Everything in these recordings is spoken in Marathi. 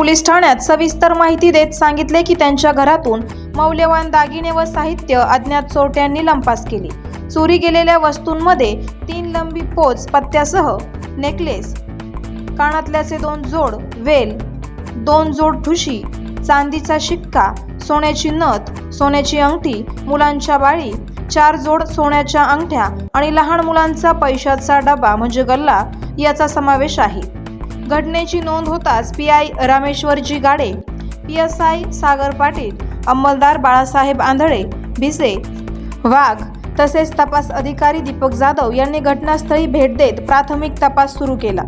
पोलीस ठाण्यात सविस्तर माहिती देत सांगितले की त्यांच्या घरातून मौल्यवान दागिने व साहित्य अज्ञात चोरट्यांनी लंपास केले। चोरी गेलेल्या वस्तूंमध्ये 3 लंबी पोच पत्त्यासह नेकलेस, कानातल्याचे 2 जोड वेल, 2 जोड ठुशी, चांदीचा शिक्का, सोन्याची नथ, सोन्याची अंगठी, मुलांच्या बाळी, 4 जोड सोन्याच्या अंगठ्या आणि लहान मुलांचा पैशाचा डबा म्हणजे गल्ला याचा समावेश आहे। घटनेची नोंद होताच पीआय रामेश्वरजी गाडे, पीएसआय सागर पाटील, अंमलदार बाळासाहेब आंधळे, भिसे, वाघ तसेच तपास अधिकारी दीपक जाधव यांनी घटनास्थळी भेट देत प्राथमिक तपास सुरू केला।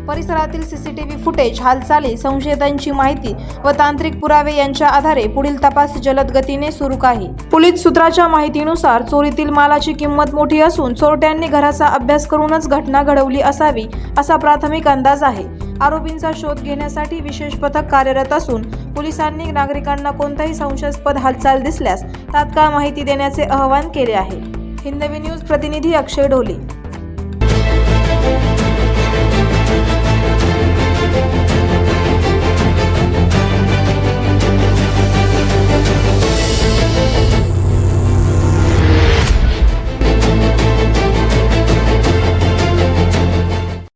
परिसरातील सीसीटीव्ही फुटेज, हालचाली, संशयितांची माहिती व तांत्रिक पुरावे यांच्या आधारे पुढील तपास जलद गतीने सुरू आहे। पोलीस सूत्राच्या माहितीनुसार चोरीतील मालाची किंमत मोठी असून चोरट्यांनी घराचा अभ्यास करूनच घटना घडवली असावी असा प्राथमिक अंदाज आहे। आरोपींचा शोध घेण्यासाठी विशेष पथक कार्यरत असून पोलिसांनी नागरिकांना कोणताही संशयास्पद हालचाल दिसल्यास तात्काळ माहिती देण्याचे आवाहन केले आहे। हिंदवी न्यूज प्रतिनिधी अक्षय ढोले।